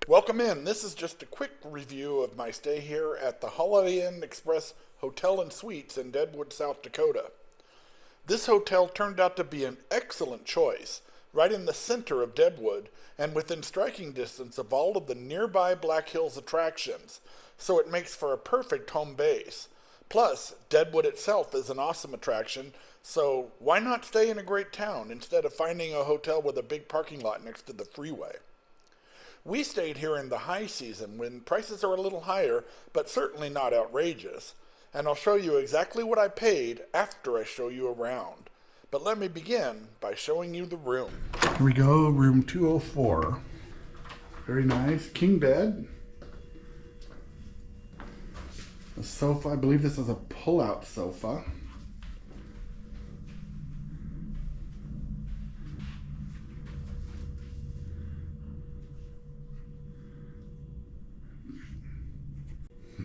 Welcome in. This is just a quick review of my stay here at the Holiday Inn Express Hotel and Suites in Deadwood, South Dakota. This hotel turned out to be an excellent choice, right in the center of Deadwood and within striking distance of all of the nearby Black Hills attractions, so it makes for a perfect home base. Plus, Deadwood itself is an awesome attraction, so why not stay in a great town instead of finding a hotel with a big parking lot next to the freeway? We stayed here in the high season when prices are a little higher, but certainly not outrageous. And I'll show you exactly what I paid after I show you around. But let me begin by showing you the room. Here we go, room 204. Very nice, king bed. A sofa, I believe this is a pull-out sofa.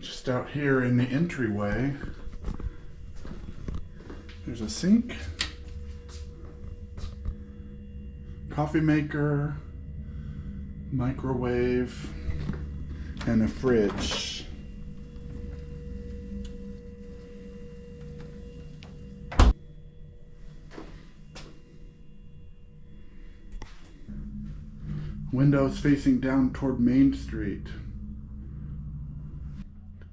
Just out here in the entryway, there's a sink, coffee maker, microwave, and a fridge. Windows facing down toward Main Street.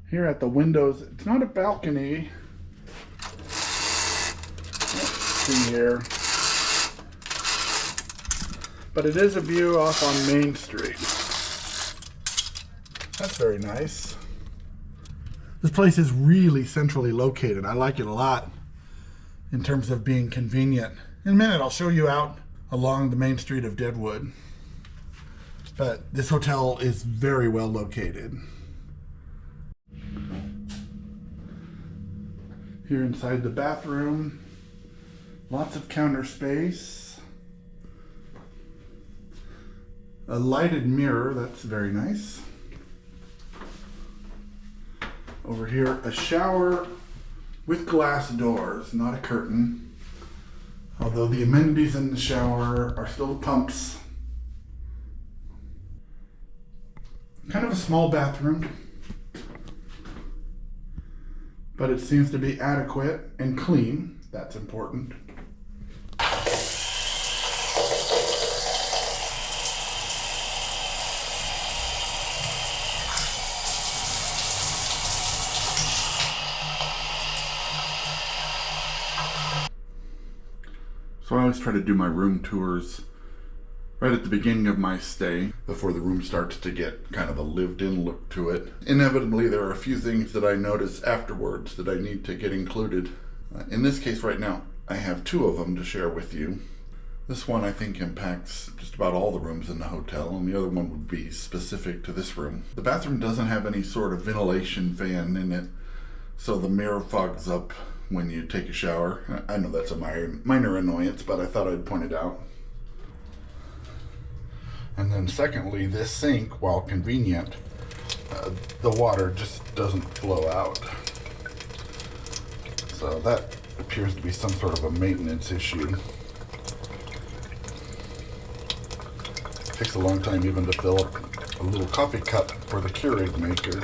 Here at the windows, it's not a balcony. Let's see here. But it is a view off on Main Street. That's very nice. This place is really centrally located. I like it a lot in terms of being convenient. In a minute, I'll show you out along the main street of Deadwood. But this hotel is very well located. Here inside the bathroom, lots of counter space. A lighted mirror, that's very nice. Over here, a shower with glass doors, not a curtain. Although the amenities in the shower are still pumps. Kind of a small bathroom, but it seems to be adequate and clean. That's important. So I always try to do my room tours right at the beginning of my stay, before the room starts to get kind of a lived-in look to it. Inevitably, there are a few things that I notice afterwards that I need to get included. In this case right now, I have two of them to share with you. This one I think impacts just about all the rooms in the hotel, and the other one would be specific to this room. The bathroom doesn't have any sort of ventilation fan in it, so the mirror fogs up when you take a shower. I know that's a minor annoyance, but I thought I'd point it out. And then secondly, this sink, while convenient, the water just doesn't flow out. So that appears to be some sort of a maintenance issue. It takes a long time even to fill up a little coffee cup for the Keurig maker.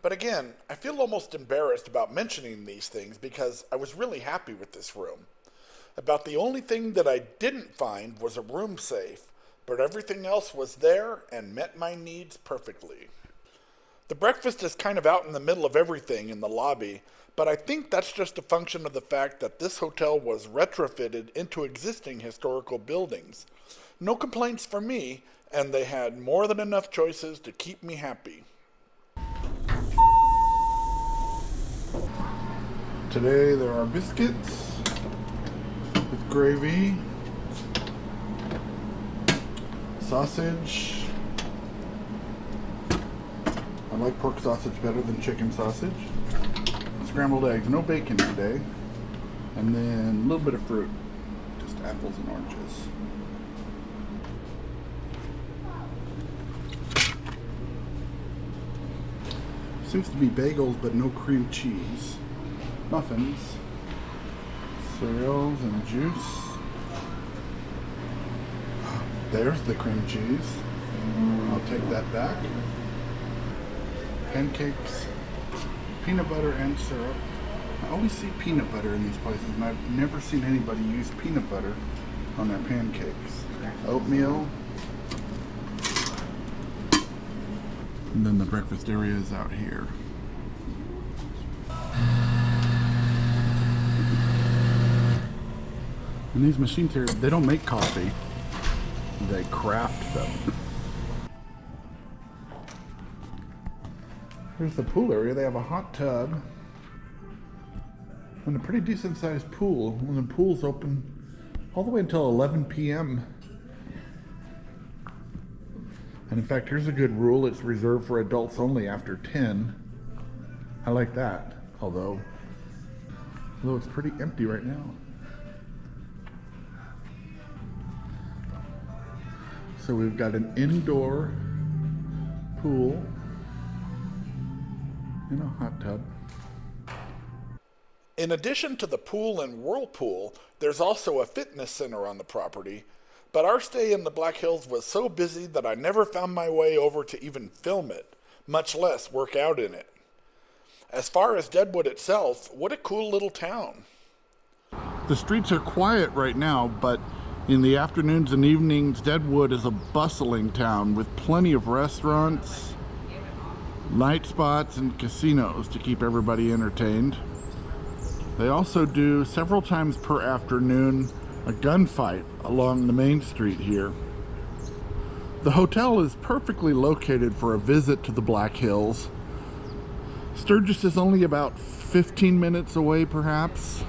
But again, I feel almost embarrassed about mentioning these things because I was really happy with this room. About the only thing that I didn't find was a room safe, but everything else was there and met my needs perfectly. The breakfast is kind of out in the middle of everything in the lobby, but I think that's just a function of the fact that this hotel was retrofitted into existing historical buildings. No complaints for me, and they had more than enough choices to keep me happy. Today there are biscuits with gravy, sausage. I like pork sausage better than chicken sausage. Scrambled eggs, no bacon today. And then a little bit of fruit, just apples and oranges. Seems to be bagels, but no cream cheese. Muffins, cereals, and juice. There's the cream cheese. I'll take that back. Pancakes, peanut butter and syrup. I always see peanut butter in these places, and I've never seen anybody use peanut butter on their pancakes. Oatmeal. And then the breakfast area is out here. And these machines here, they don't make coffee, they craft them. Here's the pool area. They have a hot tub and a pretty decent sized pool. And the pool's open all the way until 11 p.m. And in fact, here's a good rule. It's reserved for adults only after 10. I like that, although it's pretty empty right now. So we've got an indoor pool and a hot tub. In addition to the pool and whirlpool, there's also a fitness center on the property, but our stay in the Black Hills was so busy that I never found my way over to even film it, much less work out in it. As far as Deadwood itself, what a cool little town. The streets are quiet right now, but in the afternoons and evenings, Deadwood is a bustling town with plenty of restaurants, night spots, and casinos to keep everybody entertained. They also do, several times per afternoon, a gunfight along the main street here. The hotel is perfectly located for a visit to the Black Hills. Sturgis is only about 15 minutes away, perhaps.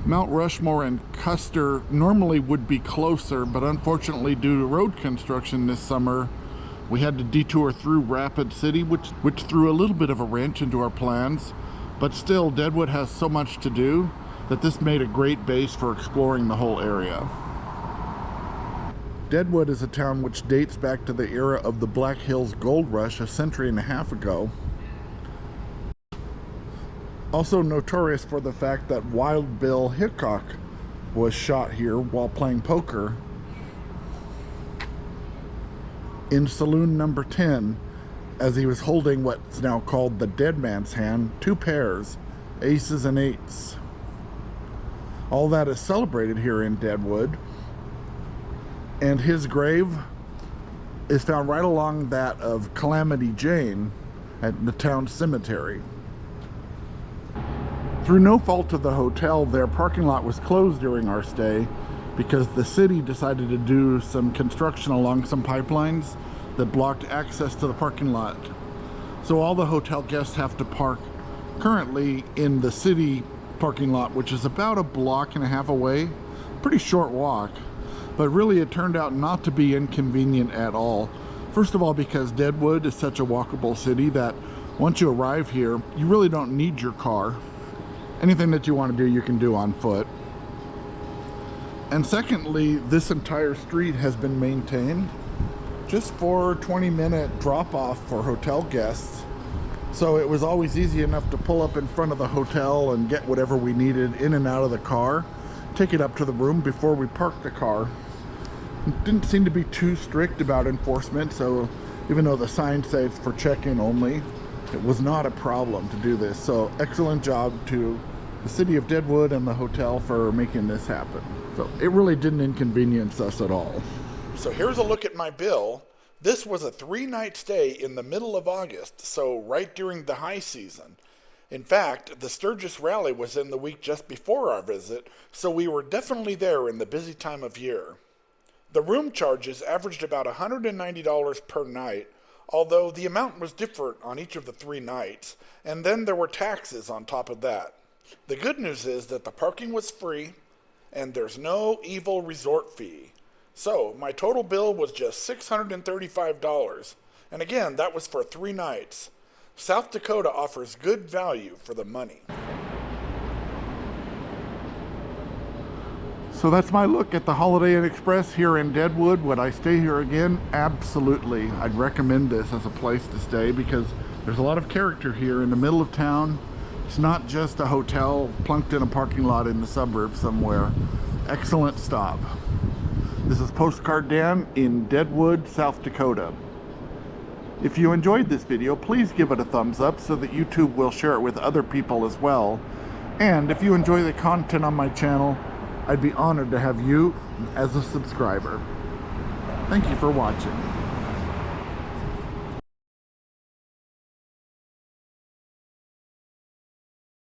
Mount Rushmore and Custer normally would be closer, but unfortunately due to road construction this summer, we had to detour through Rapid City, which threw a little bit of a wrench into our plans. But still, Deadwood has so much to do that this made a great base for exploring the whole area. Deadwood is a town which dates back to the era of the Black Hills Gold Rush a century and a half ago. Also notorious for the fact that Wild Bill Hickok was shot here while playing poker in saloon number 10 as he was holding what's now called the dead man's hand, 2 pairs, aces and eights. All that is celebrated here in Deadwood, and his grave is found right along that of Calamity Jane at the town cemetery. Through no fault of the hotel, their parking lot was closed during our stay because the city decided to do some construction along some pipelines that blocked access to the parking lot. So all the hotel guests have to park currently in the city parking lot, which is about a block and a half away. Pretty short walk, but really it turned out not to be inconvenient at all. First of all, because Deadwood is such a walkable city that once you arrive here, you really don't need your car. Anything that you want to do, you can do on foot. And secondly, this entire street has been maintained just for 20-minute drop-off for hotel guests. So it was always easy enough to pull up in front of the hotel and get whatever we needed in and out of the car, take it up to the room before we parked the car. It didn't seem to be too strict about enforcement, so even though the sign says it's for check-in only, it was not a problem to do this. So excellent job to the city of Deadwood and the hotel for making this happen. So it really didn't inconvenience us at all. So here's a look at my bill. This was a 3-night stay in the middle of August, so right during the high season. In fact, the Sturgis Rally was in the week just before our visit, so we were definitely there in the busy time of year. The room charges averaged about $190 per night, although the amount was different on each of the 3 nights, and then there were taxes on top of that. The good news is that the parking was free, and there's no evil resort fee. So my total bill was just $635, and again, that was for 3 nights. South Dakota offers good value for the money. So that's my look at the Holiday Inn Express here in Deadwood. Would I stay here again? Absolutely. I'd recommend this as a place to stay because there's a lot of character here in the middle of town. It's not just a hotel plunked in a parking lot in the suburbs somewhere. Excellent stop. This is Postcard Dan in Deadwood, South Dakota. If you enjoyed this video, please give it a thumbs up so that YouTube will share it with other people as well. And if you enjoy the content on my channel, I'd be honored to have you as a subscriber. Thank you for watching.